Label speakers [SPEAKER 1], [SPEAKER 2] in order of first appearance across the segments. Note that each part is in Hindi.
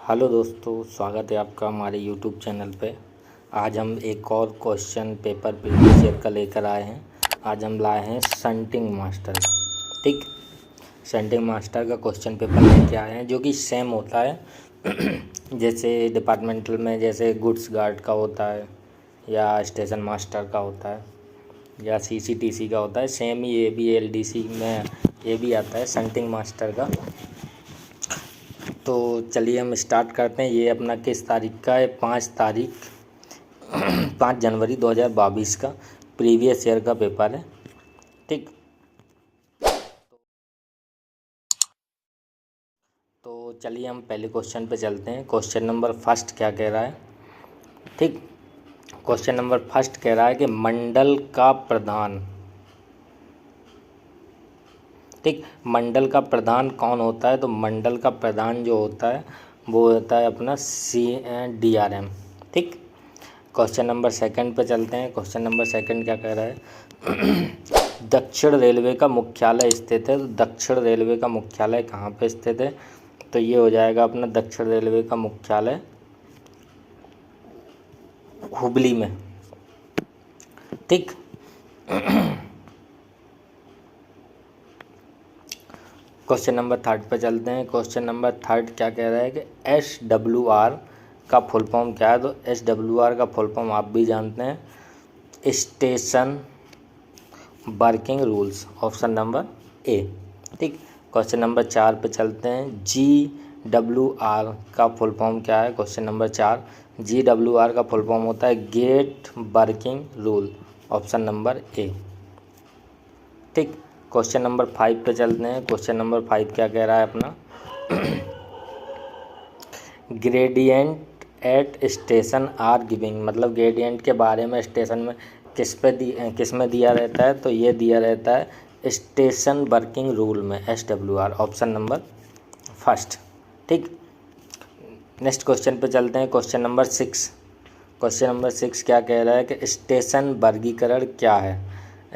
[SPEAKER 1] हेलो दोस्तों, स्वागत है आपका हमारे यूट्यूब चैनल पे। आज हम एक और क्वेश्चन पेपर प्रीवियस ईयर का लेकर आए हैं। आज हम लाए हैं शंटिंग मास्टर का। ठीक, शंटिंग मास्टर का क्वेश्चन पेपर लेके आए हैं जो कि सेम होता है जैसे डिपार्टमेंटल में जैसे गुड्स गार्ड का होता है या स्टेशन मास्टर का होता है या सीसीटीसी का होता है, सेम ही ये भी एलडीसी में ये भी आता है शंटिंग मास्टर का। तो चलिए हम स्टार्ट करते हैं। ये अपना किस तारीख का है? 5 जनवरी 2022 का प्रीवियस ईयर का पेपर है। ठीक, तो चलिए हम पहले क्वेश्चन पे चलते हैं। क्वेश्चन नंबर फर्स्ट क्या कह रहा है? ठीक, क्वेश्चन नंबर फर्स्ट कह रहा है कि मंडल का प्रधान, ठीक, मंडल का प्रधान कौन होता है? तो मंडल का प्रधान जो होता है वो होता है अपना DRM। ठीक, क्वेश्चन नंबर सेकंड पे चलते हैं। क्वेश्चन नंबर सेकंड क्या कह रहा है? दक्षिण रेलवे का मुख्यालय स्थित है। तो दक्षिण रेलवे का मुख्यालय कहाँ पे स्थित है? तो ये हो जाएगा अपना दक्षिण रेलवे का मुख्यालय हुबली में। ठीक, क्वेश्चन नंबर थर्ड पे चलते हैं। क्वेश्चन नंबर थर्ड क्या कह रहा है कि SWR का फुल फॉर्म क्या है? तो SWR का फुल फॉर्म आप भी जानते हैं, station working rules, option number A. ठीक, क्वेश्चन नंबर 4 पे चलते हैं। GWR का फुल फॉर्म क्या है? क्वेश्चन नंबर 4, GWR का फुल फॉर्म होता है gate working rule, option number A. ठीक, क्वेश्चन नंबर 5 पे चलते हैं। क्वेश्चन नंबर 5 क्या कह रहा है अपना? Gradient at station are giving, मतलब ग्रेडियंट के बारे में स्टेशन में किस में दिया रहता है? तो ये दिया रहता है स्टेशन वर्किंग रूल में, SWR, ऑप्शन नंबर फर्स्ट। ठीक, नेक्स्ट क्वेश्चन पे चलते हैं। क्वेश्चन नंबर 6, क्वेश्चन नंबर 6 क्या कह रहा है कि स्टेशन वर्गीकरण क्या है?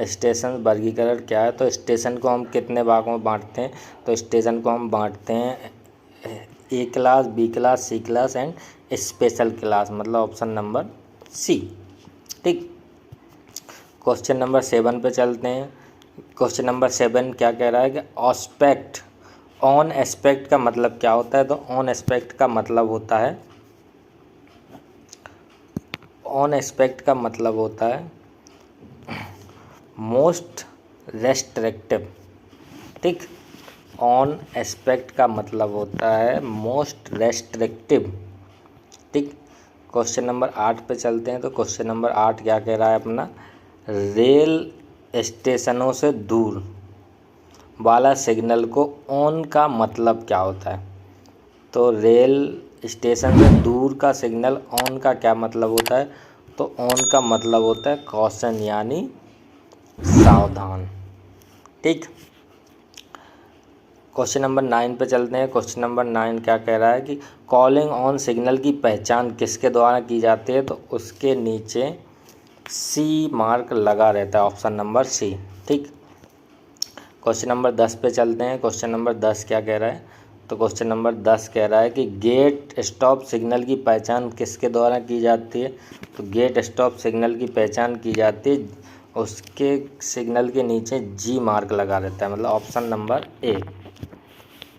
[SPEAKER 1] स्टेशन वर्गीकरण क्या है? तो स्टेशन को हम कितने भागों में बांटते हैं? तो स्टेशन को हम बांटते हैं A class, B class, C class and special class, मतलब ऑप्शन नंबर सी। ठीक, क्वेश्चन नंबर 7 पे चलते हैं। क्वेश्चन नंबर 7 क्या कह रहा है कि ऑस्पेक्ट, ऑन एस्पेक्ट का मतलब क्या होता है? तो ऑन एस्पेक्ट का मतलब होता है, ऑन एस्पेक्ट का मतलब होता है मोस्ट रेस्ट्रिक्टिव। ठीक, ऑन एस्पेक्ट का मतलब होता है मोस्ट रेस्ट्रिक्टिव। ठीक, क्वेश्चन नंबर 8 पे चलते हैं। तो क्वेश्चन नंबर 8 क्या कह रहा है अपना? रेल स्टेशनों से दूर वाला सिग्नल को ऑन का मतलब क्या होता है? तो रेल स्टेशन से दूर का सिग्नल ऑन का क्या मतलब होता है? तो ऑन का मतलब होता है कॉशन, यानी सावधान। ठीक, क्वेश्चन नंबर 9 पे चलते हैं। क्वेश्चन नंबर 9 क्या कह रहा है कि कॉलिंग ऑन सिग्नल की पहचान किसके द्वारा की जाती है? तो उसके नीचे सी मार्क लगा रहता है, ऑप्शन नंबर सी। ठीक, क्वेश्चन नंबर 10 पे चलते हैं। क्वेश्चन नंबर 10 क्या कह रहा है? तो क्वेश्चन नंबर 10 कह रहा है कि गेट स्टॉप सिग्नल की पहचान किसके द्वारा की जाती है? तो गेट स्टॉप सिग्नल की पहचान की जाती है, उसके सिग्नल के नीचे जी मार्क लगा रहता है, मतलब ऑप्शन नंबर ए।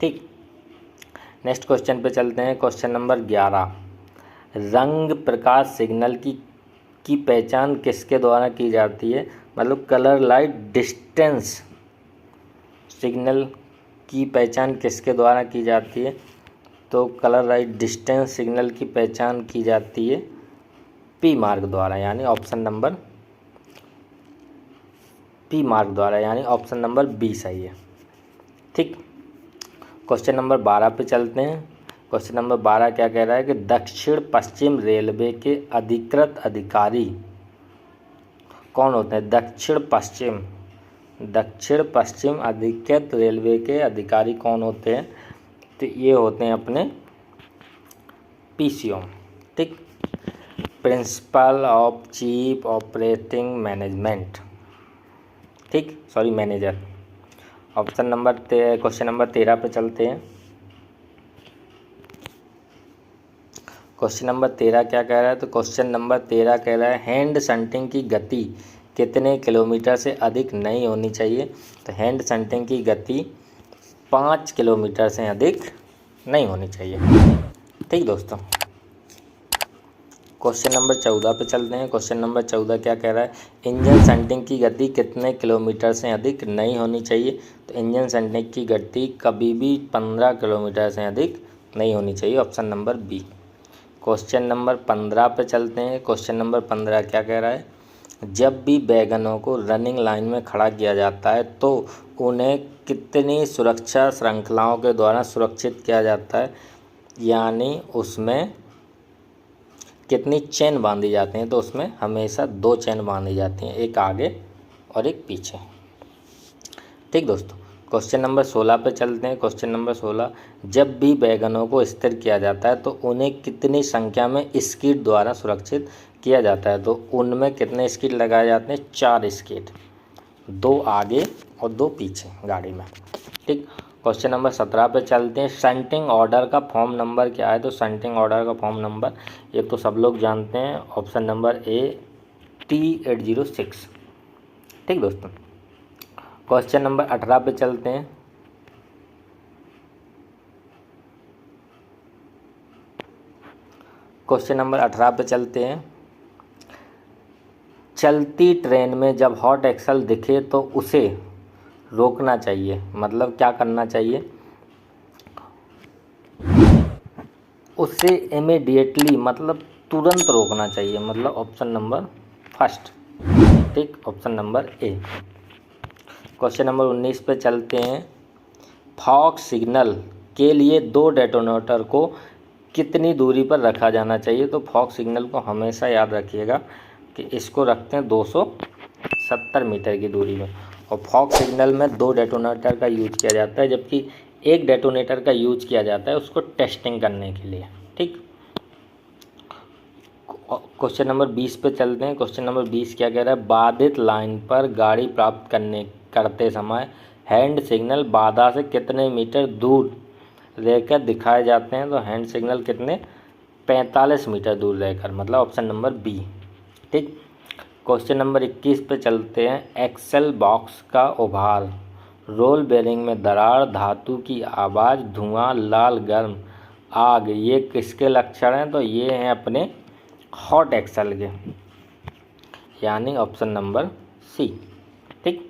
[SPEAKER 1] ठीक, नेक्स्ट क्वेश्चन पे चलते हैं। क्वेश्चन नंबर 11, रंग प्रकाश सिग्नल की पहचान किसके द्वारा की जाती है? मतलब कलर लाइट डिस्टेंस सिग्नल की पहचान किसके द्वारा की जाती है? तो कलर लाइट डिस्टेंस सिग्नल की पहचान की जाती है पी मार्क द्वारा, यानी ऑप्शन नंबर पी मार्क द्वारा, यानी ऑप्शन नंबर बी सही है। ठीक, क्वेश्चन नंबर 12 पे चलते हैं। क्वेश्चन नंबर 12 क्या कह रहा है कि दक्षिण पश्चिम रेलवे के अधिकृत अधिकारी कौन होते हैं? दक्षिण पश्चिम अधिकृत रेलवे के अधिकारी कौन होते हैं? तो ये होते हैं अपने PCO। ठीक, principal of chief operating management, ठीक, sorry manager. Option number question number 13 पे चलते हैं। क्वेश्चन नंबर 13 क्या कह रहा है? तो क्वेश्चन नंबर 13 कह रहा है हैंड शंटिंग की गति कितने किलोमीटर से अधिक नहीं होनी चाहिए? तो हैंड शंटिंग की गति 5 किलोमीटर से अधिक नहीं होनी चाहिए। ठीक दोस्तों, क्वेश्चन नंबर 14 पे चलते हैं। क्वेश्चन नंबर 14 क्या कह रहा है? इंजन शंटिंग की गति कितने किलोमीटर से अधिक नहीं होनी चाहिए? तो इंजन शंटिंग की गति कभी भी 15 किलोमीटर से अधिक नहीं होनी चाहिए, option number B. Question number 15 पे चलते हैं। क्वेश्चन नंबर 15 क्या कह रहा है? जब भी वैगनों को रनिंग लाइन में खड़ा किया जाता है तो उन्हें कितनी सुरक्षा श्रृंखलाओं के द्वारा सुरक्षित किया जाता है, यानी उसमें कितनी चेन बांधी जाती हैं? तो उसमें हमेशा 2 चेन बांधी जाती हैं, एक आगे और एक पीछे। ठीक दोस्तों, क्वेश्चन नंबर 16 पे चलते हैं। क्वेश्चन नंबर 16, जब भी वैगनों को स्थिर किया जाता है तो उन्हें कितनी संख्या में स्कीड द्वारा सुरक्षित किया जाता है? तो उनमें कितने स्कीड लगाए जाते हैं? 4 स्कीड, 2 आगे और 2 पीछे गाड़ी में। ठीक, क्वेश्चन नंबर 17 पे चलते हैं। शंटिंग ऑर्डर का फॉर्म नंबर क्या है? तो शंटिंग ऑर्डर का फॉर्म नंबर ये तो सब लोग जानते हैं, ऑप्शन नंबर ए T806। ठीक दोस्तों, क्वेश्चन नंबर 18 पे चलते हैं। क्वेश्चन नंबर 18 पे चलते हैं। चलती ट्रेन में जब हॉट एक्सल दिखे तो उसे रोकना चाहिए, मतलब क्या करना चाहिए? उसे इमीडिएटली मतलब तुरंत रोकना चाहिए, मतलब ऑप्शन नंबर फर्स्ट। ठीक, ऑप्शन नंबर ए। क्वेश्चन नंबर 19 पे चलते हैं। फॉग सिग्नल के लिए 2 डेटोनेटर को कितनी दूरी पर रखा जाना चाहिए? तो फॉग सिग्नल को हमेशा याद रखिएगा कि इसको रखते हैं 270 मीटर की दूरी में, और फॉग सिग्नल में 2 डेटोनेटर का यूज किया जाता है, जबकि 1 डेटोनेटर का यूज किया जाता है उसको टेस्टिंग करने के लिए। ठीक, क्वेश्चन नंबर 20 पे चलते हैं। क्वेश्चन नंबर 20 क्या कह रहा है? बाधित लाइन पर गाड़ी प्राप्त करते समय हैंड सिग्नल बाधा से कितने मीटर दूर रहकर दिखाए जाते हैं? तो हैंड सिग्नल कितने? 45 मीटर दूर रहकर, मतलब ऑप्शन नंबर बी। ठीक, क्वेश्चन नंबर 21 पे चलते हैं। एक्सेल बॉक्स का उभार, रोल बेरिंग में दरार, धातु की आवाज़, धुआं, लाल गर्म आग, ये किसके लक्षण हैं? तो ये हैं अपने हॉट एक्सेल के, यानी ऑप्शन नंबर सी। ठीक,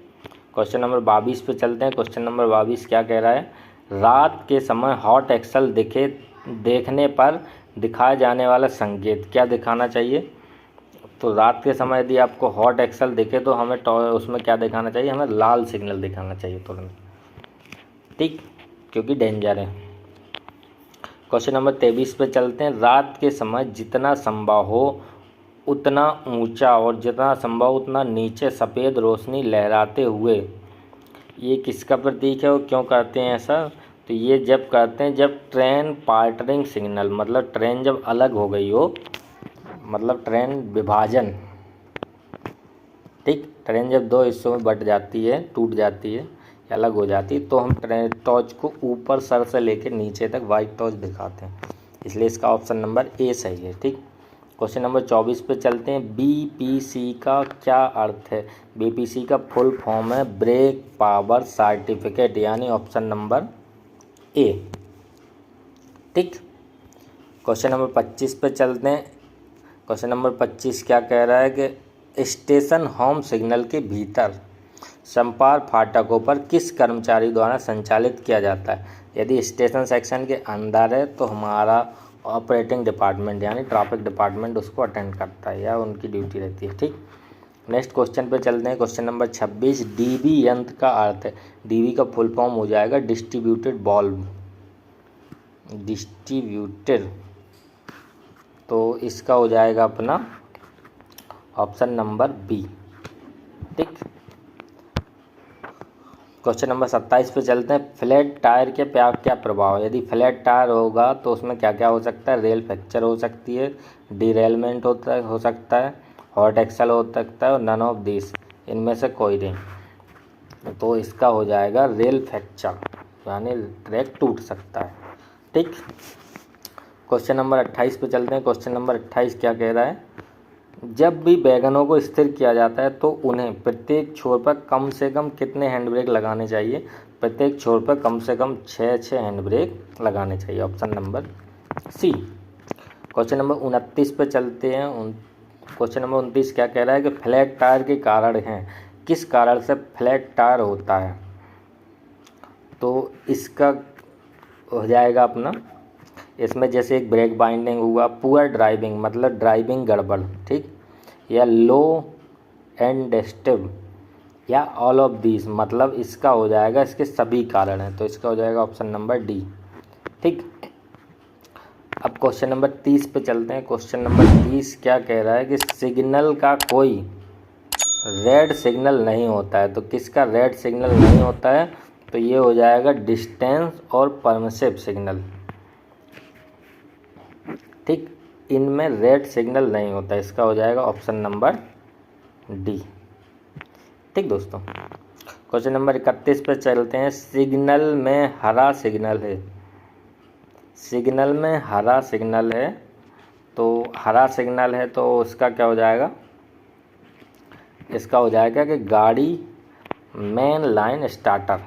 [SPEAKER 1] क्वेश्चन नंबर 22 पे चलते हैं। क्वेश्चन नंबर 22 क्या कह रहा है? रात के समय हॉट एक्सेल देखने पर दिखाए जाने वाला संकेत क्या दिखाना चाहिए? तो रात के समय यदि आपको हॉट एक्सेल दिखे तो हमें उसमें क्या दिखाना चाहिए? हमें लाल सिग्नल दिखाना चाहिए तुरंत। ठीक, क्योंकि डेंजर है। क्वेश्चन नंबर 23 पे चलते हैं। रात के समय जितना संभव हो उतना ऊंचा और जितना संभव उतना नीचे सफ़ेद रोशनी लहराते हुए, ये किसका प्रतीक है और क्यों करते हैं ऐसा? तो ये जब करते हैं जब ट्रेन पार्टरिंग सिग्नल, मतलब ट्रेन जब अलग हो गई हो, मतलब ट्रेन विभाजन। ठीक, ट्रेन जब 2 हिस्सों में बट जाती है, टूट जाती है, अलग हो जाती है, तो हम ट्रेन टॉर्च को ऊपर सर से लेकर नीचे तक वाइट टॉर्च दिखाते हैं, इसलिए इसका ऑप्शन नंबर ए सही है। ठीक, क्वेश्चन नंबर 24 पे चलते हैं। बीपीसी का क्या अर्थ है? बीपीसी का फुल फॉर्म है ब्रेक पावर सर्टिफिकेट, यानी ऑप्शन नंबर ए। ठीक, क्वेश्चन नंबर 25 पे चलते हैं। क्वेश्चन नंबर 25 क्या कह रहा है कि स्टेशन होम सिग्नल के भीतर संपार फाटकों पर किस कर्मचारी द्वारा संचालित किया जाता है? यदि स्टेशन सेक्शन के अंदर है तो हमारा ऑपरेटिंग डिपार्टमेंट यानी ट्रैफिक डिपार्टमेंट उसको अटेंड करता है या उनकी ड्यूटी रहती है। ठीक, नेक्स्ट क्वेश्चन पे चलते हैं। क्वेश्चन नंबर 26, डीबी यंत्र का अर्थ है? डीबी का फुल फॉर्म हो जाएगा डिस्ट्रीब्यूटेड वाल्व, डिस्ट्रीब्यूटेड, तो इसका हो जाएगा अपना ऑप्शन नंबर बी। ठीक, क्वेश्चन नंबर 27 पे चलते हैं। फ्लैट टायर के क्या प्रभाव है? यदि फ्लैट टायर होगा तो उसमें क्या क्या हो सकता है? रेल फ्रैक्चर हो सकती है, डिरेलमेंट हो सकता है, हॉट एक्सल हो सकता है, और नन ऑफ दिस, इनमें से कोई नहीं। तो इसका हो जाएगा रेल फ्रैक्चर, यानी ट्रैक टूट सकता है। ठीक, क्वेश्चन नंबर 28 पे चलते हैं। क्वेश्चन नंबर 28 क्या कह रहा है, जब भी बैगनों को स्थिर किया जाता है तो उन्हें प्रत्येक छोर पर कम से कम कितने हैंड ब्रेक लगाने चाहिए। प्रत्येक छोर पर कम से कम 6 हैंड ब्रेक लगाने चाहिए। Option number C. Question number 29 पे चलते हैं। क्वेश्चन नंबर 29 क्या कह रहा है कि फ्लैट टायर के कारण हैं, किस कारण से फ्लैट टायर होता है। तो इसका हो जाएगा अपना, इसमें जैसे एक ब्रेक बाइंडिंग हुआ, पुअर ड्राइविंग मतलब ड्राइविंग गड़बड़, ठीक, या लो एंड डेस्टिव, या ऑल ऑफ दीज, मतलब इसका हो जाएगा इसके सभी कारण हैं। तो इसका हो जाएगा ऑप्शन नंबर डी, ठीक। अब क्वेश्चन नंबर 30 पे चलते हैं। क्वेश्चन नंबर 30 क्या कह रहा है कि सिग्नल का कोई रेड सिग्नल नहीं होता है। तो किसका रेड सिग्नल नहीं होता है, तो ये हो जाएगा डिस्टेंस और परमिसिव सिग्नल, ठीक, इनमें रेड सिग्नल नहीं होता। इसका हो जाएगा ऑप्शन नंबर डी, ठीक दोस्तों। क्वेश्चन नंबर 31 पे चलते हैं। सिग्नल में हरा सिग्नल है, सिग्नल में हरा सिग्नल है, तो हरा सिग्नल है तो उसका क्या हो जाएगा, इसका हो जाएगा कि गाड़ी मेन लाइन स्टार्टर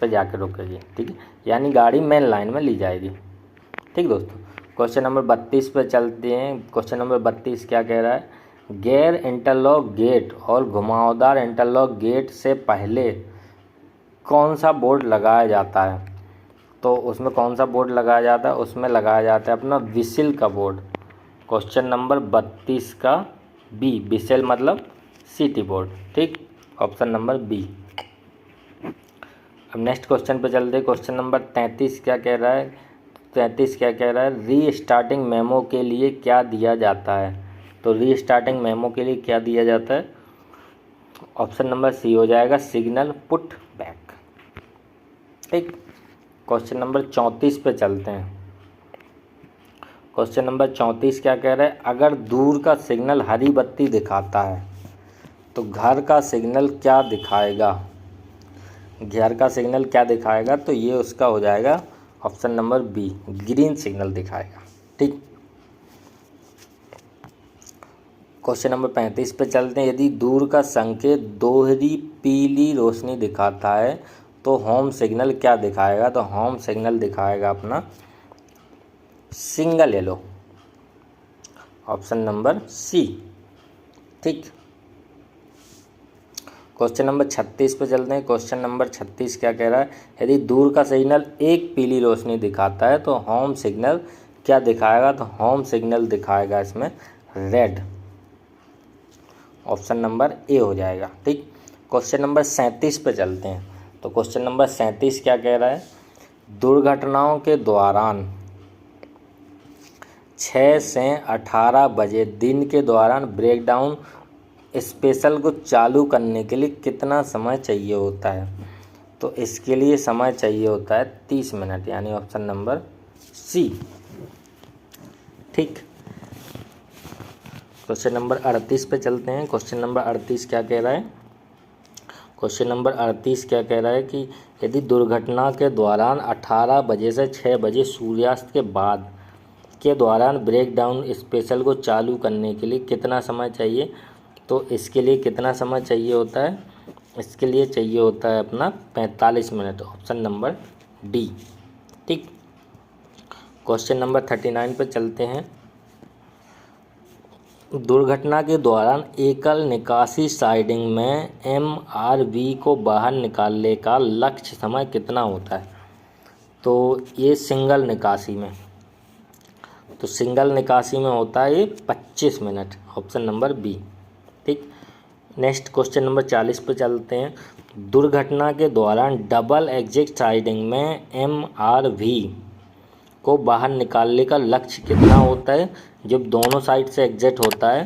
[SPEAKER 1] पे जाकर रुकेगी, ठीक है, यानी गाड़ी मेन लाइन में ली जाएगी, ठीक दोस्तों। क्वेश्चन नंबर 32 पे चलते हैं। क्वेश्चन नंबर 32 क्या कह रहा है, गैर इंटरलॉक गेट और घुमावदार इंटरलॉक गेट से पहले कौन सा बोर्ड लगाया जाता है। तो उसमें कौन सा बोर्ड लगाया जाता है, उसमें लगाया जाता है अपना विसिल का बोर्ड। क्वेश्चन नंबर 32 का बी, विसिल मतलब सीटी बोर्ड, ठीक, ऑप्शन नंबर बी। अब नेक्स्ट क्वेश्चन पे चलते हैं। क्वेश्चन नंबर 33 क्या कह रहा है, 33 क्या कह रहा है, री स्टार्टिंग मेमो के लिए क्या दिया जाता है। तो री स्टार्टिंग मेमो के लिए क्या दिया जाता है, ऑप्शन नंबर सी हो जाएगा सिग्नल पुट बैक, ठीक। क्वेश्चन नंबर 34 पे चलते हैं। क्वेश्चन नंबर 34 क्या कह रहा है, अगर दूर का सिग्नल हरी बत्ती दिखाता है तो घर का सिग्नल क्या दिखाएगा। घर का सिग्नल क्या दिखाएगा, तो ये उसका हो जाएगा option number B, green signal दिखाएगा, ठीक। क्वेश्चन नंबर 35 पे चलते हैं। यदि दूर का संकेत दोहरी पीली रोशनी दिखाता है तो होम सिग्नल क्या दिखाएगा। तो होम सिग्नल दिखाएगा अपना single yellow, option number C, ठीक। क्वेश्चन नंबर 36 पे चलते हैं। क्वेश्चन नंबर 36 क्या कह रहा है, यदि दूर का सिग्नल एक पीली रोशनी दिखाता है तो होम सिग्नल क्या दिखाएगा। तो होम सिग्नल दिखाएगा इसमें रेड, ऑप्शन नंबर ए हो जाएगा, ठीक। क्वेश्चन नंबर 37 पे चलते हैं। तो क्वेश्चन नंबर 37 क्या कह रहा है, दुर्घटनाओं के दौरान 6 से 18 बजे दिन के दौरान ब्रेकडाउन स्पेशल को चालू करने के लिए कितना समय चाहिए होता है। तो इसके लिए समय चाहिए होता है 30 मिनट, यानी ऑप्शन नंबर सी, ठीक। क्वेश्चन नंबर 38 पे चलते हैं। क्वेश्चन नंबर 38 क्या कह रहा है, क्वेश्चन नंबर 38 क्या कह रहा है कि यदि दुर्घटना के दौरान 18 बजे से 6 बजे सूर्यास्त के बाद के दौरान ब्रेकडाउन स्पेशल को चालू करने के लिए कितना समय चाहिए। तो इसके लिए कितना समय चाहिए होता है, इसके लिए चाहिए होता है अपना 45 मिनट, ऑप्शन नंबर डी, ठीक। क्वेश्चन नंबर 39 पर चलते हैं। दुर्घटना के दौरान एकल निकासी साइडिंग में MRV को बाहर निकालने का लक्ष्य समय कितना होता है। तो ये सिंगल निकासी में, तो सिंगल निकासी में होता है ये 25 मिनट, ऑप्शन नंबर बी, ठीक। नेक्स्ट क्वेश्चन नंबर 40 पे चलते हैं। दुर्घटना के दौरान डबल एग्जिट साइडिंग में MRV को बाहर निकालने का लक्ष्य कितना होता है। जब दोनों साइड से एग्जिट होता है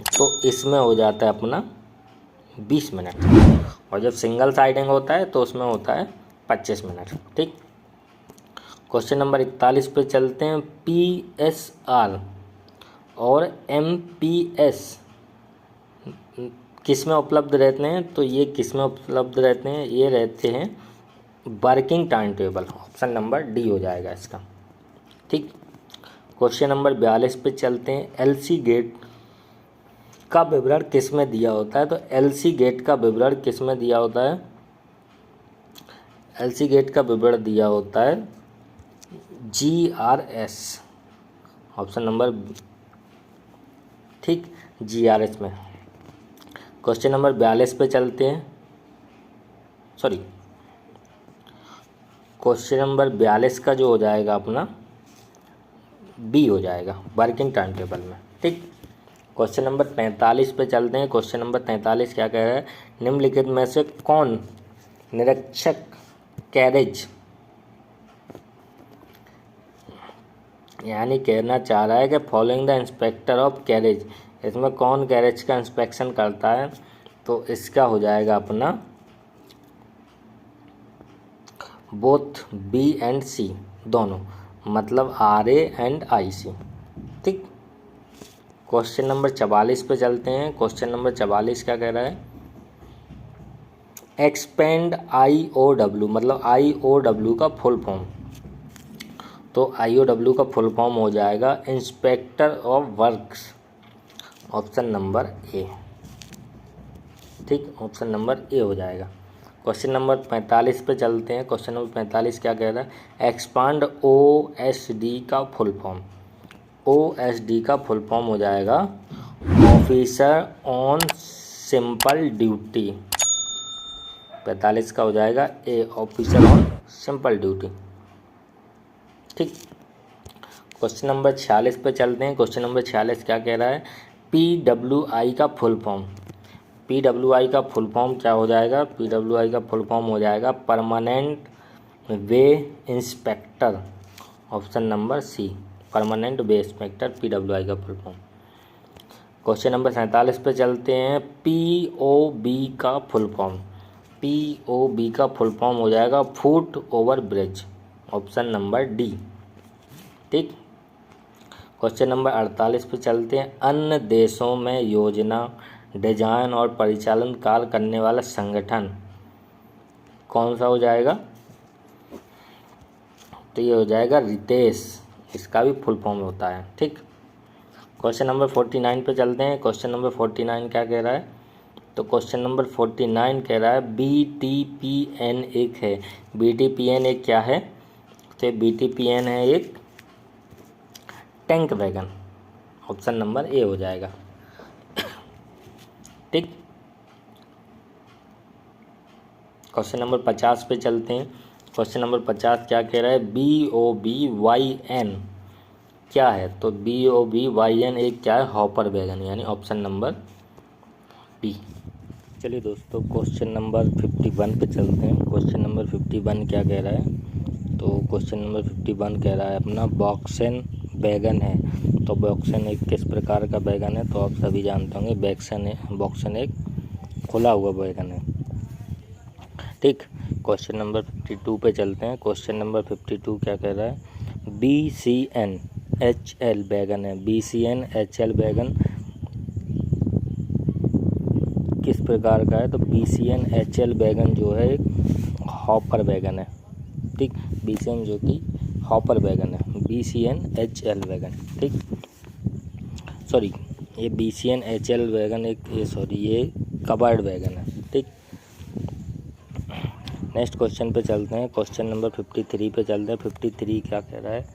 [SPEAKER 1] तो इसमें हो जाता है अपना 20 मिनट, और जब सिंगल साइडिंग होता है तो उसमें होता है 25 मिनट, ठीक। क्वेश्चन नंबर 41 पे चलते हैं। PSR और MPS किस में उपलब्ध रहते हैं। तो ये किस में उपलब्ध रहते हैं, ये रहते हैं working time table, option number D हो जाएगा इसका, ठीक। क्वेश्चन नंबर 42 पे चलते हैं। एलसी गेट का विवरण किस में दिया होता है? तो एलसी गेट का विवरण किस में दिया होता है? एलसी गेट का विवरण दिया होता है GRS, ऑप्शन नंबर ठीक GRS में। क्वेश्चन नंबर 42 पे चलते हैं। क्वेश्चन नंबर 42 का जो हो जाएगा अपना बी हो जाएगा वर्किंग टाइम टेबल में। ठीक। क्वेश्चन नंबर 43 पे चलते हैं। क्वेश्चन नंबर 43 क्या कह रहा है? निम्नलिखित में से कौन निरीक्षक कैरेज, यानी कहना चाह रहा है कि following the inspector of carriage, इसमें कौन कैरेज का इंस्पेक्शन करता है? तो इसका हो जाएगा अपना बोथ बी एंड सी, दोनों, मतलब RA एंड IC। ठीक। क्वेश्चन नंबर 44 पे चलते हैं। क्वेश्चन नंबर 44 क्या कह रहा है? एक्सपेंड IOW, मतलब IOW का फुल फॉर्म, तो IOW का फुल फॉर्म हो जाएगा inspector of works, option number A. ठीक, ऑप्शन नंबर ए हो जाएगा। क्वेश्चन नंबर 45 पे चलते हैं। क्वेश्चन नंबर 45 क्या कह रहा है? एक्सपांड OSD का फुल फॉर्म, OSD का फुल फॉर्म हो जाएगा ऑफिसर ऑन सिंपल ड्यूटी। 45 का हो जाएगा ए, ऑफिसर ऑन सिंपल ड्यूटी। ठीक। क्वेश्चन नंबर 46 पे चलते हैं। क्वेश्चन नंबर 46 क्या कह रहा है? PWI का फुल फॉर्म, PWI का फुल फॉर्म क्या हो जाएगा? PWI का फुल फॉर्म हो जाएगा permanent way inspector, option number C, permanent way inspector PWI का फुल फॉर्म। क्वेश्चन नंबर 47 पे चलते हैं। POB का फुल फॉर्म, POB का फुल फॉर्म हो जाएगा foot over bridge, option number D. ठीक। क्वेश्चन नंबर 48 पे चलते हैं। अन्य देशों में योजना, डिजाइन और परिचालन कार्य करने वाला संगठन कौन सा हो जाएगा? तो ये हो जाएगा रितेश, इसका भी फुल फॉर्म होता है। ठीक। क्वेश्चन नंबर 49 पे चलते हैं। क्वेश्चन नंबर 49 क्या कह रहा है? तो क्वेश्चन नंबर 49 कह रहा है BTPN एक है। BTPN एक क्या है? तो BTPN है एक टैंक वैगन, ऑप्शन नंबर ए हो जाएगा। ठीक। क्वेश्चन नंबर 50 पे चलते हैं। क्वेश्चन नंबर 50 क्या कह रहा है? BOBYN क्या है? तो BOBYN एक क्या है? हॉपर वैगन, यानी ऑप्शन नंबर बी। चलिए दोस्तों, क्वेश्चन नंबर 51 पे चलते हैं। क्वेश्चन नंबर 51 क्या कह रहा है? तो क्वेश्चन नंबर 51 कह रहा है अपना बॉक्सन वैगन है। तो बॉक्सन एक किस प्रकार का वैगन है? तो आप सभी जानते होंगे बॉक्सन एक खुला हुआ वैगन है। ठीक। क्वेश्चन नंबर 52 पे चलते हैं। क्वेश्चन नंबर 52 क्या कह रहा है? BCNHL वैगन है। BCNHL वैगन किस प्रकार का है? तो BCNHL वैगन जो है एक हॉपर वैगन है। ठीक। BCN जो कि हॉपर वैगन है, BCNHL वैगन। ठीक। सॉरी, ये BCNHL वैगन ये कवर्ड वैगन है। ठीक। नेक्स्ट क्वेश्चन पे चलते हैं। क्वेश्चन नंबर 53 पे चलते हैं। 53 क्या कह रहा है?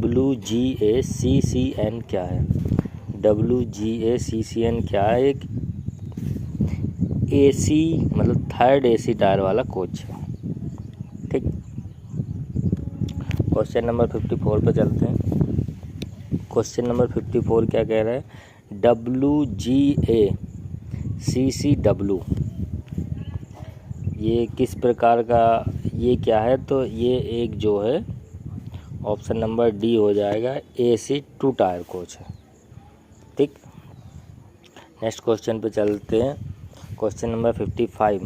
[SPEAKER 1] WGACCN क्या है? WGACCN क्या है? एक AC, मतलब थर्ड AC टायर वाला कोच है। ठीक। क्वेश्चन नंबर 54 पे चलते हैं। क्वेश्चन नंबर 54 क्या कह रहा है? WGACCW ये किस प्रकार का, ये क्या है? तो ये एक जो है ऑप्शन नंबर डी हो जाएगा AC 2 टायर कोच है। ठीक। नेक्स्ट क्वेश्चन पे चलते हैं। क्वेश्चन नंबर 55,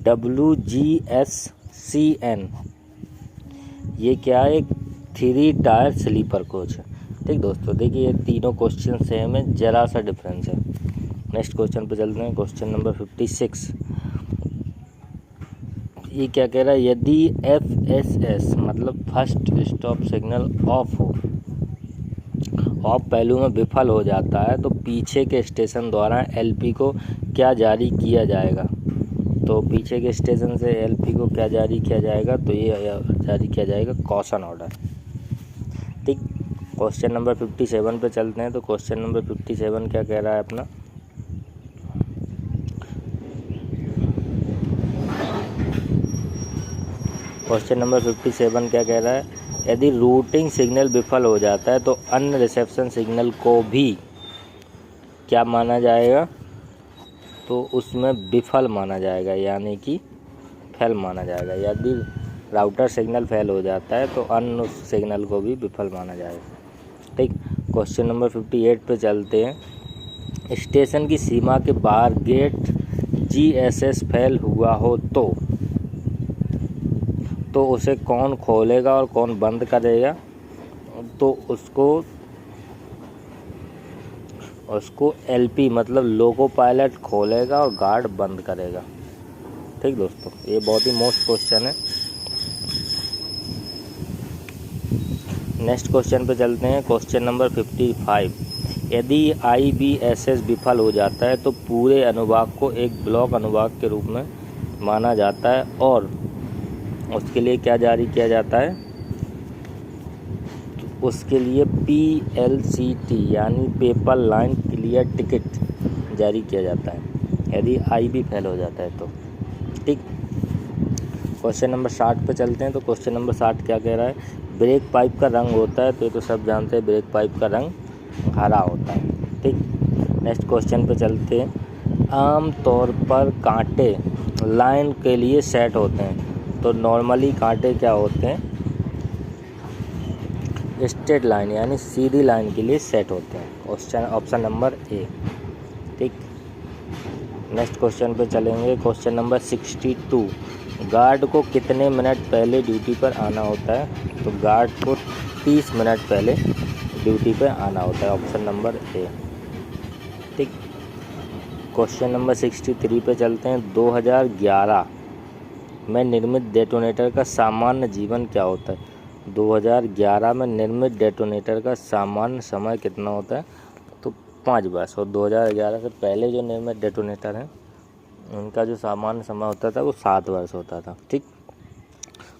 [SPEAKER 1] WGSCN ये क्या है? 3 टायर स्लीपर कोच है। ठीक दोस्तों, देखिए ये तीनों क्वेश्चन सेम है, जरा सा डिफरेंस है। नेक्स्ट क्वेश्चन पे चलते हैं। क्वेश्चन नंबर 56, ये क्या कह रहा है, यदि FSS मतलब फर्स्ट स्टॉप सिग्नल ऑफ हो, ऑफ पहलू में विफल हो जाता है तो पीछे के स्टेशन द्वारा LP को क्या जारी किया जाएगा। तो पीछे के स्टेशन से LP को क्या जारी किया जाएगा, तो ये जारी किया जाएगा कॉशन ऑर्डर। ठीक, क्वेश्चन नंबर 57 पे चलते हैं। तो क्वेश्चन नंबर 57 क्या कह रहा है अपना, क्वेश्चन नंबर 57 क्या कह रहा है, यदि रूटिंग सिग्नल विफल हो जाता है तो अन्य रिसेप्शन सिग्नल को भी क्या माना जाएगा, तो उसमें विफल माना जाएगा, यानी कि फेल माना जाएगा। यदि राउटर सिग्नल फेल हो जाता है तो अन्य सिग्नल को भी विफल माना जाएगा। ठीक, क्वेश्चन नंबर 58 पे चलते हैं। स्टेशन की सीमा के बाहर गेट GSS फेल हुआ हो तो उसे कौन खोलेगा और कौन बंद करेगा, तो उसको LP मतलब लोको पायलट खोलेगा और गार्ड बंद करेगा। ठीक दोस्तों, ये बहुत ही मोस्ट क्वेश्चन है। नेक्स्ट क्वेश्चन पे चलते हैं। क्वेश्चन नंबर 55, यदि IBSS विफल हो जाता है तो पूरे अनुभाग को एक ब्लॉक अनुभाग के रूप में माना जाता है और उसके लिए क्या जारी किया जाता है, तो उसके लिए PLCT यानी पेपर लाइन क्लियर टिकट जारी किया जाता है यदि IB फेल हो जाता है तो। ठीक, क्वेश्चन नंबर 60 पे चलते हैं। तो क्वेश्चन नंबर 60 क्या कह रहा है, ब्रेक पाइप का रंग होता है, तो ये तो सब जानते हैं, ब्रेक पाइप का रंग हरा होता है। ठीक, नेक्स्ट क्वेश्चन पे चलते हैं। आम तौर पर कांटे लाइन के लिए सेट होते हैं, तो नॉर्मली कांटे क्या होते हैं, स्ट्रेट लाइन यानी सीधी लाइन के लिए सेट होते हैं। Question option number A। ठीक, नेक्स्ट क्वेश्चन पे चलेंगे। क्वेश्चन नंबर 62, गार्ड को कितने मिनट पहले ड्यूटी पर आना होता है, तो गार्ड को 30 मिनट पहले ड्यूटी पर आना होता है। Option number A। ठीक, क्वेश्चन नंबर 63 पे चलते हैं। 2011 में निर्मित डेटोनेटर का सामान्य जीवन क्या होता है। 2011 में निर्मित डेटोनेटर का सामान्य समय कितना होता है, तो 5 वर्ष। और 2011 से पहले जो निर्मित डेटोनेटर हैं उनका जो सामान्य समय होता था वो 7 वर्ष होता था। ठीक,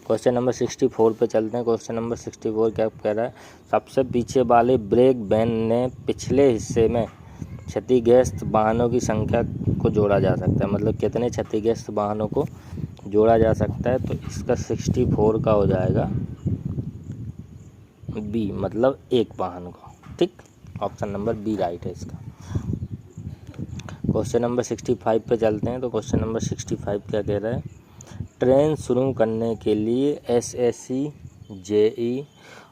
[SPEAKER 1] क्वेश्चन नंबर 64 पे चलते हैं। क्वेश्चन नंबर 64 क्या कह रहा है, सबसे पीछे वाले ब्रेक वैन ने पिछले हिस्से में क्षतिग्रस्त वाहनों की संख्या को जोड़ा जा सकता है, मतलब कितने क्षतिग्रस्त वाहनों को जोड़ा जा सकता है, तो इसका 64 का हो जाएगा B मतलब एक वाहन को। ठीक, ऑप्शन नंबर B राइट है इसका। क्वेश्चन नंबर 65 पे चलते हैं। तो क्वेश्चन नंबर 65 क्या कह रहा है, ट्रेन शुरू करने के लिए SSC, JE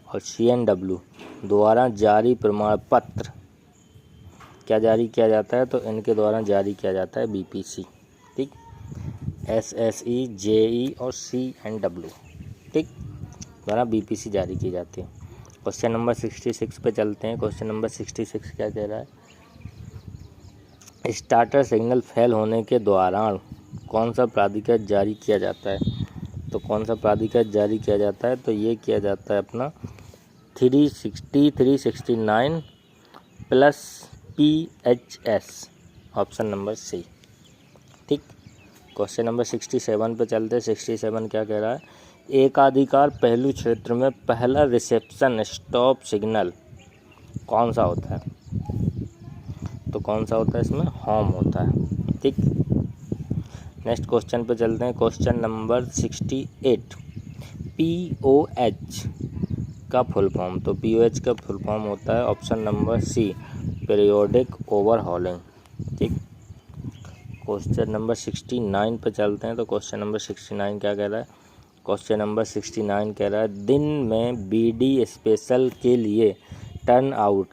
[SPEAKER 1] और CNW द्वारा जारी प्रमाण पत्र क्या जारी किया जाता है, तो इनके द्वारा जारी किया जाता है BPC। ठीक, SSE, JE और CNW ठीक द्वारा BPC जारी की जाती है। क्वेश्चन नंबर 66 पे चलते हैं। क्वेश्चन नंबर 66 क्या कह रहा है, स्टार्टर सिग्नल फेल होने के दौरान कौन सा प्राधिकृत जारी किया जाता है, तो कौन सा प्राधिकृत जारी किया जाता है, तो ये किया जाता है अपना 369 plus PHS option number C। ठीक, क्वेश्चन नंबर 67 पे चलते हैं। 67 क्या कह रहा है, एकाधिकार पहलू क्षेत्र में पहला रिसेप्शन स्टॉप सिग्नल कौन सा होता है, तो कौन सा होता है इसमें, होम होता है। ठीक, नेक्स्ट क्वेश्चन पे चलते हैं। क्वेश्चन नंबर 68 POH का फुल फॉर्म, तो POH का फुल फॉर्म होता है option number C periodic overhauling. ठीक, क्वेश्चन नंबर 69 पे चलते हैं। तो क्वेश्चन नंबर 69 क्या कह रहा है, क्वेश्चन नंबर 69 कह रहा है दिन में BD स्पेशल के लिए टर्न आउट,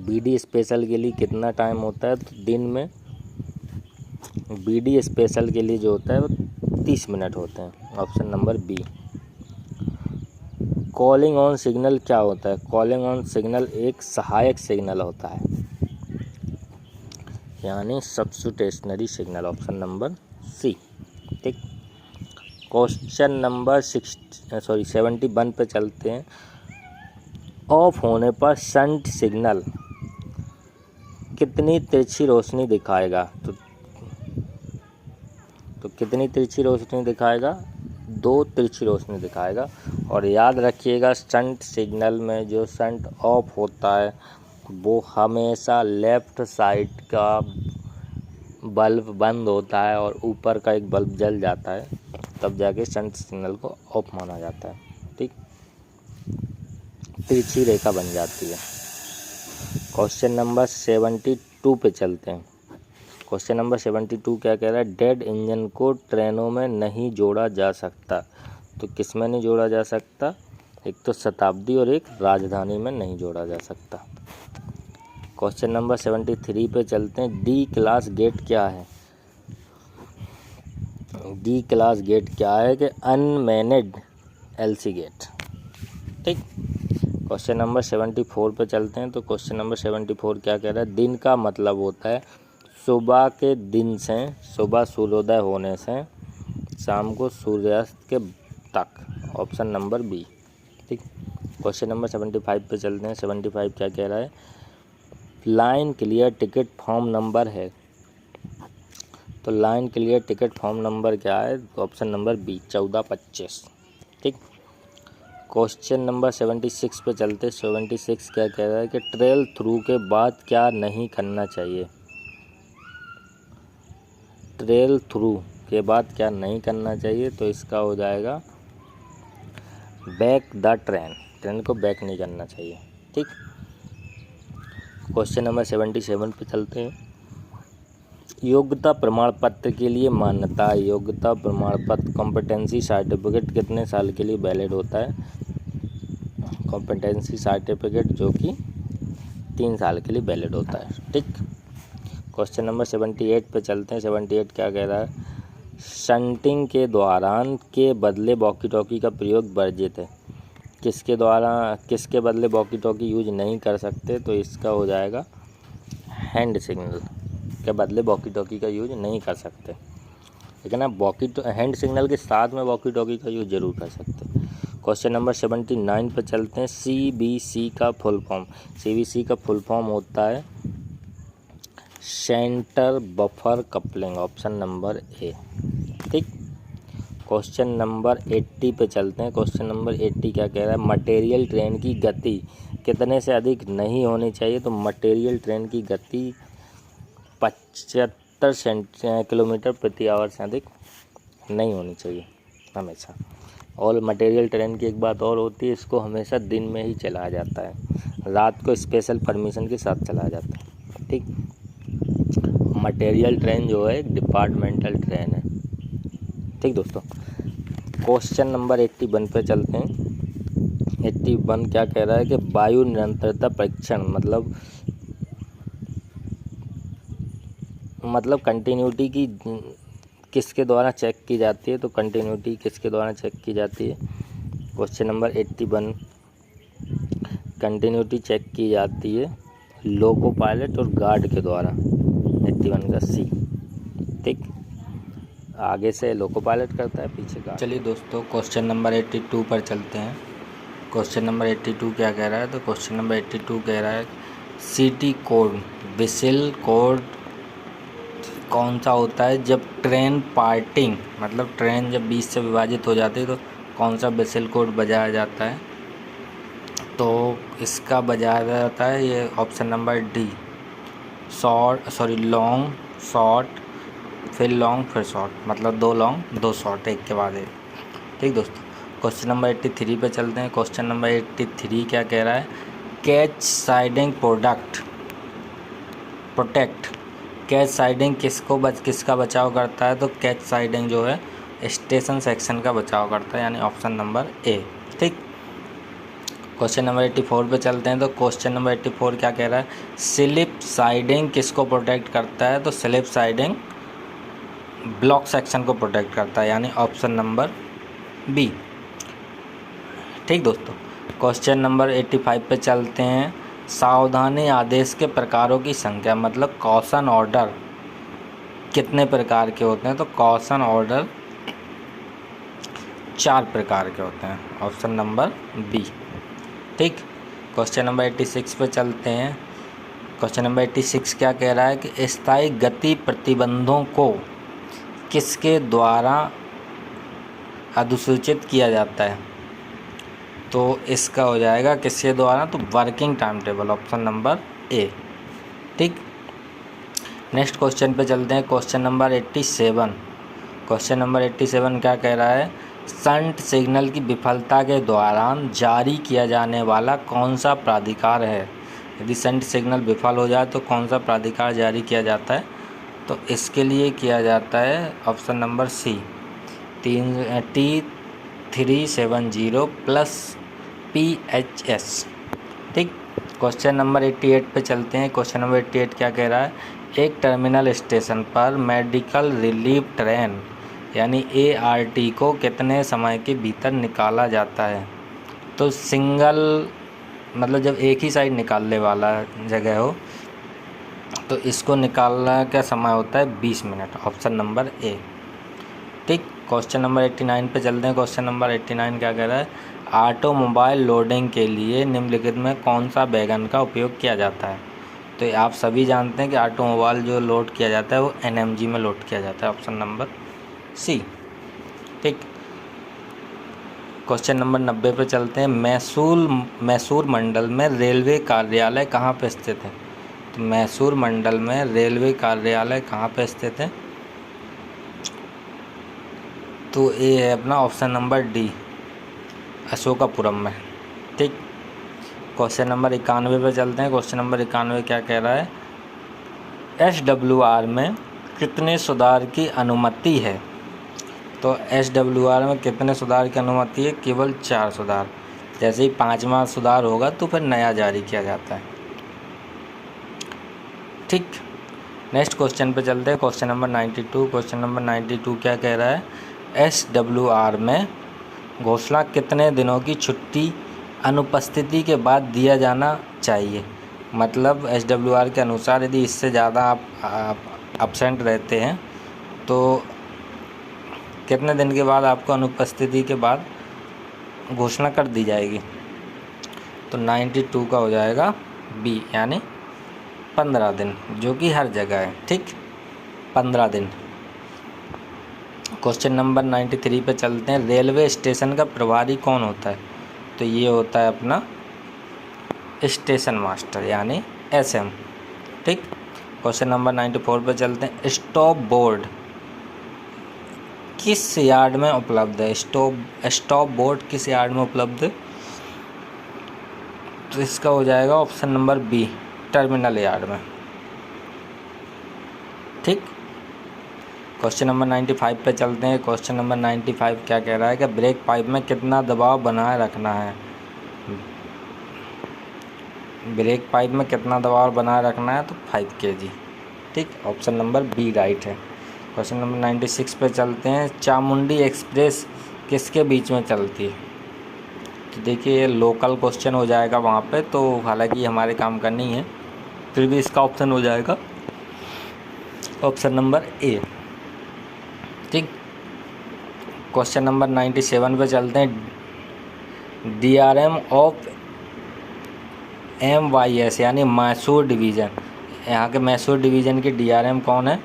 [SPEAKER 1] BD स्पेशल के लिए कितना टाइम होता है, तो दिन में BD स्पेशल के लिए जो होता है वो 30 मिनट होते हैं। Option number B। Calling on signal क्या होता है, कॉलिंग ऑन सिग्नल एक सहायक सिग्नल होता है, यानी सब्स्टिट्यूशनरी सिग्नल। Option number C। ठीक। क्वेश्चन नंबर 71 पे चलते हैं। ऑफ होने पर शंट सिग्नल कितनी तिरछी रोशनी दिखाएगा? तो कितनी तिरछी रोशनी दिखाएगा? 2 तिरछी रोशनी दिखाएगा। और याद रखिएगा, शंट सिग्नल में जो शंट ऑफ होता है वो हमेशा लेफ़्ट साइड का बल्ब बंद होता है और ऊपर का एक बल्ब जल जाता है, तब जाके शंट सिग्नल को ऑफ माना जाता है। ठीक, तिरछी रेखा बन जाती है। क्वेश्चन नंबर 72 पे चलते हैं। क्वेश्चन नंबर 72 क्या कह रहा है? डेड इंजन को ट्रेनों में नहीं जोड़ा जा सकता। तो किस में नहीं जोड़ा जा सकता? एक तो शताब्दी और एक राजधानी में नहीं जोड़ा जा सकता। क्वेश्चन नंबर 73 पे चलते हैं। डी क्लास गेट क्या है? डी क्लास गेट क्या है? कि अनमैनेड एलसी गेट। ठीक। क्वेश्चन नंबर 74 पे चलते हैं। तो क्वेश्चन नंबर 74 क्या कह रहा है? दिन का मतलब होता है सुबह के दिन से, सुबह सूर्योदय होने से शाम को सूर्यास्त के तक। Option number B. ठीक। क्वेश्चन नंबर 75 पे चलते हैं। 75 क्या कह रहा है? Line clear ticket form number है। तो line clear ticket form number क्या है? Option number B 1425। ठीक। क्वेश्चन नंबर 76 पे चलते। 76 क्या कह रहा है? कि ट्रेल थ्रू के बाद क्या नहीं करना चाहिए? ट्रेल थ्रू के बाद क्या नहीं करना चाहिए? तो इसका हो जाएगा बैक द ट्रेन। ट्रेन को बैक नहीं करना चाहिए। ठीक। क्वेश्चन नंबर 77 पे चलते हैं। योग्यता प्रमाण पत्र के लिए मान्यता। योग्यता प्रमाण पत्र कॉम्पिटेंसी सर्टिफिकेट कितने साल के लिए वैलिड होता है? कॉम्पिटेंसी सर्टिफिकेट जो कि 3 साल के लिए वैलिड होता है। ठीक। क्वेश्चन नंबर 78 पे चलते हैं। 78 क्या कह रहा है? शंटिंग के दौरान के बदले वॉकी टॉकी का प्रयोग वर्जित है। किसके बदले वॉकी टॉकी यूज नहीं कर सकते? तो इसका हो जाएगा हैंड सिग्नल के बदले वॉकी टॉकी का यूज नहीं कर सकते। लेकिन आप हैंड सिग्नल के साथ में वॉकी टॉकी का यूज जरूर कर सकते। क्वेश्चन नंबर 79 पे चलते हैं। CBC का फुल फॉर्म। CBC का फुल फॉर्म होता है centre buffer coupling. Option number A. ठीक। क्वेश्चन नंबर 80 पे चलते हैं। क्वेश्चन नंबर 80 क्या कह रहा है? मटेरियल ट्रेन की गति कितने से अधिक नहीं होनी चाहिए? तो मटेरियल ट्रेन की गति 75 किलोमीटर प्रति आवर से अधिक नहीं होनी चाहिए हमेशा। और मटेरियल ट्रेन की एक बात और होती है, इसको हमेशा दिन में ही चलाया जाता है, रात को स्पेशल परमिशन के साथ चलाया जाता है। ठीक। मटेरियल ट्रेन जो है एक डिपार्टमेंटल ट्रेन है। ठीक दोस्तों। क्वेश्चन नंबर 81 पे चलते हैं। 81 क्या कह रहा है? कि वायु निरंतरता परीक्षण मतलब कंटिन्यूटी की किसके द्वारा चेक की जाती है? तो कंटिन्यूटी किसके द्वारा चेक की जाती है? क्वेश्चन नंबर 81 कंटिन्यूटी चेक की जाती है लोको पायलट और गार्ड के द्वारा। 81 का सी। ठीक। आगे से लोको पायलट करता है, पीछे गार्ड। चलिए दोस्तों, क्वेश्चन नंबर 82 पर चलते हैं। क्वेश्चन नंबर 82 क्या कह रहा है? तो क्वेश्चन नंबर 82 कह रहा है सिटी कोड विसिल कोड कौन सा होता है जब ट्रेन पार्टिंग, मतलब ट्रेन जब बीच से विभाजित हो जाती है तो कौन सा विसिल कोड बजाया जाता है? तो इसका बजाया जाता है ये option number D long short फिर लॉन्ग फिर शॉर्ट, मतलब 2 लॉन्ग 2 शॉर्ट एक के बाद एक। ठीक दोस्तों। क्वेश्चन नंबर 83 पे चलते हैं। क्वेश्चन नंबर 83 क्या कह रहा है? Catch siding protect. Catch siding किसका बचाव करता है? तो कैच साइडिंग जो है स्टेशन सेक्शन का बचाव करता है, यानी ऑप्शन नंबर ए। ठीक। क्वेश्चन नंबर 84 पे चलते हैं। तो क्वेश्चन नंबर 84 क्या कह रहा है? स्लिप साइडिंग किसको प्रोटेक्ट करता है? तो स्लिप साइडिंग ब्लॉक सेक्शन को प्रोटेक्ट करता है, यानी ऑप्शन नंबर बी। ठीक दोस्तों। क्वेश्चन नंबर 85 पे चलते हैं। सावधानी आदेश के प्रकारों की संख्या, मतलब कॉशन ऑर्डर कितने प्रकार के होते हैं? तो कॉशन ऑर्डर 4 प्रकार के होते हैं, ऑप्शन नंबर बी। ठीक, क्वेश्चन नंबर 86 पे चलते हैं। क्वेश्चन नंबर 86 क्या कह रहा है कि स्थायी गति प्रतिबंधों को किसके द्वारा अधिसूचित किया जाता है? तो इसका हो जाएगा किसके द्वारा, तो working time table, option number A. ठीक, नेक्स्ट क्वेश्चन पे चलते हैं। Question number 87। क्वेश्चन नंबर 87 क्या कह रहा है, शंट सिग्नल की विफलता के दौरान जारी किया जाने वाला कौन सा प्राधिकार है? यदि शंट सिग्नल विफल हो जाए तो कौन सा प्राधिकार जारी किया जाता है? तो इसके लिए किया जाता है option number C, T370 plus PHS। ठीक, क्वेश्चन नंबर 88 पे चलते हैं। क्वेश्चन नंबर 88 क्या कह रहा है, एक टर्मिनल स्टेशन पर मेडिकल रिलीफ ट्रेन यानी ART को कितने समय के भीतर निकाला जाता है? तो सिंगल मतलब जब एक ही साइड निकालने वाला जगह हो तो इसको निकालने का समय होता है 20 मिनट, ऑप्शन नंबर ए। ठीक, क्वेश्चन नंबर 89 पे चलते हैं। क्वेश्चन नंबर 89 क्या कह रहा है, ऑटोमोबाइल लोडिंग के लिए निम्नलिखित में कौन सा वैगन का उपयोग किया जाता है? तो आप सभी जानते हैं कि ऑटोमोबाइल जो लोड किया जाता है वो NMG में लोड किया जाता है, ऑप्शन नंबर सी। ठीक, क्वेश्चन नंबर 90 पे चलते हैं। मैसूर मंडल में रेलवे कार्यालय कहाँ पे स्थित है? तो मैसूर मंडल में रेलवे कार्यालय कहाँ पे स्थित है? तो ये है अपना ऑप्शन नंबर डी, अशोकापुरम में। ठीक, क्वेश्चन नंबर 91 पे चलते हैं। क्वेश्चन नंबर 91 क्या कह रहा है, SWR में कितने सुधार की अनुमति है? तो SWR में कितने सुधार की अनुमति है? केवल 4 सुधार। जैसे ही 5वां सुधार होगा तो फिर नया जारी किया जाता है। ठीक, नेक्स्ट क्वेश्चन पे चलते हैं। Question number 92। क्वेश्चन नंबर 92 क्या कह रहा है, SWR में घोषणा कितने दिनों की छुट्टी अनुपस्थिति के बाद दिया जाना चाहिए? मतलब SWR के अनुसार यदि इससे ज़्यादा आप एब्सेंट रहते हैं तो कितने दिन के बाद आपको अनुपस्थिति के बाद घोषणा कर दी जाएगी? तो 92 का हो जाएगा बी, यानी 15 दिन, जो कि हर जगह है। ठीक, 15 दिन। क्वेश्चन नंबर 93 पे चलते हैं। रेलवे स्टेशन का प्रभारी कौन होता है? तो ये होता है अपना स्टेशन मास्टर यानी SM। ठीक, क्वेश्चन नंबर 94 पे चलते हैं। स्टॉप बोर्ड किस यार्ड में उपलब्ध है? स्टॉप बोर्ड किस यार्ड में उपलब्ध है? तो इसका हो जाएगा option number B, terminal yard में। ठीक, क्वेश्चन नंबर 95 पे चलते हैं। क्वेश्चन नंबर 95 क्या कह रहा है कि ब्रेक पाइप में कितना दबाव बनाए रखना है? ब्रेक पाइप में कितना दबाव बनाए रखना है? तो 5 kg। ठीक, ऑप्शन नंबर बी राइट है। क्वेश्चन नंबर 96 पे चलते हैं। चामुंडी एक्सप्रेस किसके बीच में चलती है? तो देखिए ये लोकल क्वेश्चन हो जाएगा वहाँ पे, तो हालांकि हमारे काम का नहीं है, फिर भी इसका ऑप्शन हो जाएगा ऑप्शन नंबर ए। ठीक, क्वेश्चन नंबर 97 पे चलते हैं। DRM ऑफ MYS यानी मैसूर डिवीज़न, यहाँ के मैसूर डिवीज़न के DRM कौन है?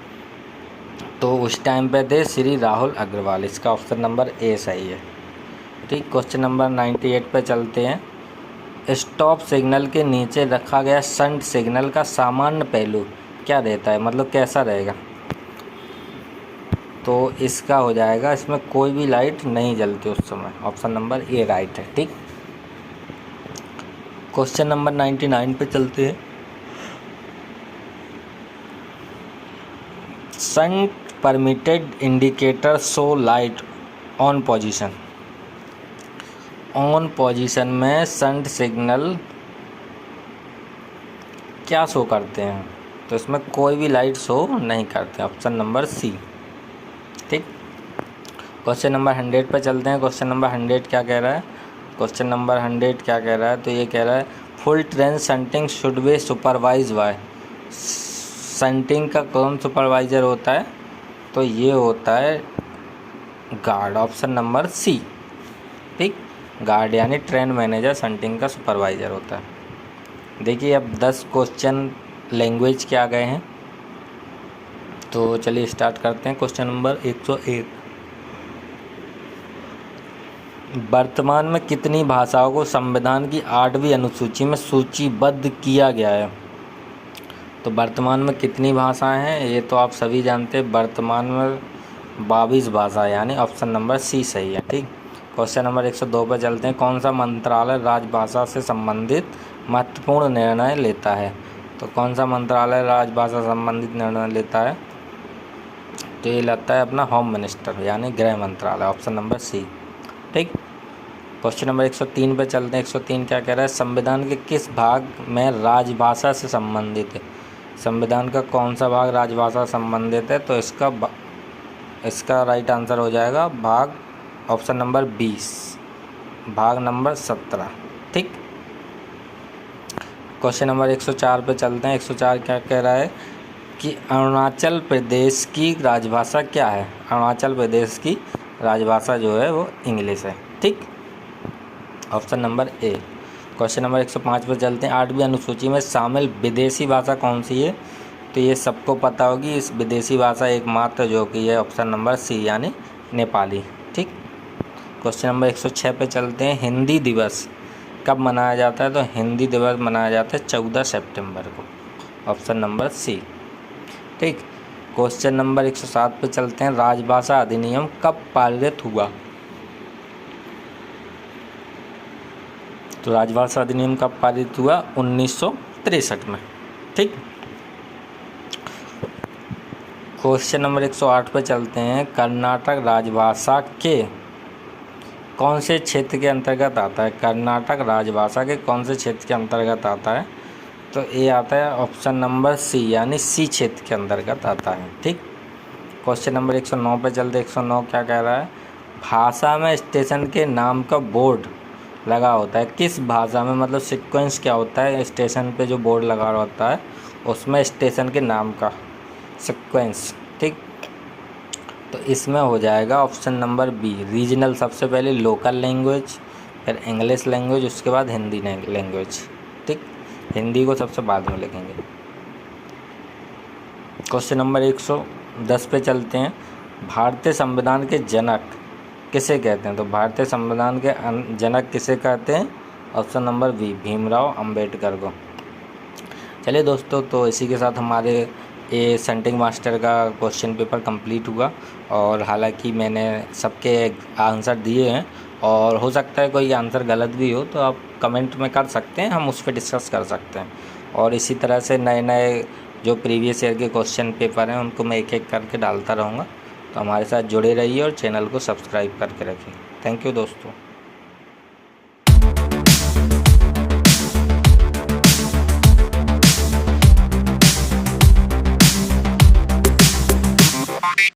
[SPEAKER 1] तो उस टाइम पे थे श्री राहुल अग्रवाल। इसका ऑप्शन नंबर ए सही है। ठीक, क्वेश्चन नंबर 98 पे चलते हैं। स्टॉप सिग्नल के नीचे रखा गया शंट सिग्नल का सामान्य पहलू क्या देता है, मतलब कैसा रहेगा? तो इसका हो जाएगा, इसमें कोई भी लाइट नहीं जलती उस समय, ऑप्शन नंबर ए राइट है। ठीक, क्वेश्चन नंबर 99 पे चलते हैं। Shunt permitted indicator show light on position. On position में शंट सिग्नल क्या शो करते हैं? तो इसमें कोई भी लाइट शो नहीं करते, ऑप्शन नंबर सी। ठीक, क्वेश्चन नंबर 100 पे चलते हैं। क्वेश्चन नंबर 100 क्या कह रहा है? क्वेश्चन नंबर 100 क्या कह रहा है? तो ये कह रहा है full train shunting should be supervise by. Shunting का कौन सुपरवाइजर होता है? तो ये होता है गार्ड, ऑप्शन नंबर सी। ठीक। गार्ड यानी ट्रेन मैनेजर शंटिंग का सुपरवाइज़र होता है। देखिए अब 10 क्वेश्चन लैंग्वेज के आ गए हैं, तो चलिए स्टार्ट करते हैं। क्वेश्चन नंबर 101, वर्तमान में कितनी भाषाओं को संविधान की 8वीं अनुसूची में सूचीबद्ध किया गया है? तो वर्तमान में कितनी भाषाएं हैं ये तो आप सभी जानते हैं। वर्तमान में 22 भाषा, यानी ऑप्शन नंबर सी सही है। ठीक। क्वेश्चन नंबर 102 पर चलते हैं। कौन सा मंत्रालय राजभाषा से संबंधित महत्वपूर्ण निर्णय लेता है? तो कौन सा मंत्रालय राजभाषा संबंधित निर्णय लेता है? तो ये लगता है अपना होम मिनिस्टर यानी गृह मंत्रालय, ऑप्शन नंबर सी। ठीक। क्वेश्चन नंबर 103 पे चलते हैं। 103 क्या कह रहा है? संविधान के किस भाग में राजभाषा से संबंधित है? संविधान का कौन सा भाग राजभाषा से संबंधित है? तो इसका राइट आंसर हो जाएगा भाग ऑप्शन नंबर 20, भाग नंबर 17। ठीक। क्वेश्चन नंबर 104 पे चलते हैं। 104 क्या कह रहा है कि अरुणाचल प्रदेश की राजभाषा क्या है? अरुणाचल प्रदेश की राजभाषा जो है वो इंग्लिश है। ठीक। ऑप्शन नंबर ए। क्वेश्चन नंबर 105 पर चलते हैं। 8वीं अनुसूची में शामिल विदेशी भाषा कौन सी है? तो ये सबको पता होगी। इस विदेशी भाषा एकमात्र जो कि है ऑप्शन नंबर सी यानी नेपाली। ठीक। क्वेश्चन नंबर 106 पे चलते हैं। हिंदी दिवस कब मनाया जाता है? तो हिंदी दिवस मनाया जाता है 14 सितंबर को, ऑप्शन नंबर सी। ठीक। क्वेश्चन नंबर 107 पे चलते हैं। राजभाषा अधिनियम कब पारित हुआ? तो राजभाषा अधिनियम कब पारित हुआ? 1963 में। ठीक। क्वेश्चन नंबर 108 पे चलते हैं। कर्नाटक राजभाषा के कौन से क्षेत्र के अंतर्गत आता है? कर्नाटक राजभाषा के कौन से क्षेत्र के अंतर्गत आता है? तो ये आता है ऑप्शन नंबर सी यानी सी क्षेत्र के अंतर्गत आता है। ठीक। क्वेश्चन नंबर 109 पे चलते। 109 क्या कह रहा है? भाषा में स्टेशन के नाम का बोर्ड लगा होता है किस भाषा में? मतलब सीक्वेंस क्या होता है? स्टेशन पे जो बोर्ड लगा होता है उसमें स्टेशन के नाम का सीक्वेंस। ठीक। तो इसमें हो जाएगा ऑप्शन नंबर बी रीजनल। सबसे पहले लोकल लैंग्वेज, फिर इंग्लिश लैंग्वेज, उसके बाद हिंदी लैंग्वेज। ठीक। हिंदी को सबसे बाद में लिखेंगे। क्वेश्चन नंबर 110 पे चलते हैं। भारतीय संविधान के जनक किसे कहते हैं? तो भारतीय संविधान के जनक किसे कहते हैं? Option number B Bhimrao Ambedkar को। चलिए दोस्तों, तो इसी के साथ हमारे ये शंटिंग मास्टर का क्वेश्चन पेपर कंप्लीट हुआ। और हालांकि मैंने सबके आंसर दिए हैं और हो सकता है कोई आंसर गलत भी हो तो आप कमेंट में कर सकते हैं, हम उस पर डिस्कस कर सकते हैं। और इसी तरह से नए नए जो प्रीवियस ईयर के क्वेश्चन पेपर हैं उनको मैं एक एक करके डालता रहूँगा। तो हमारे साथ जुड़े रहिए और चैनल को सब्सक्राइब करके रखिए। थैंक यू दोस्तों।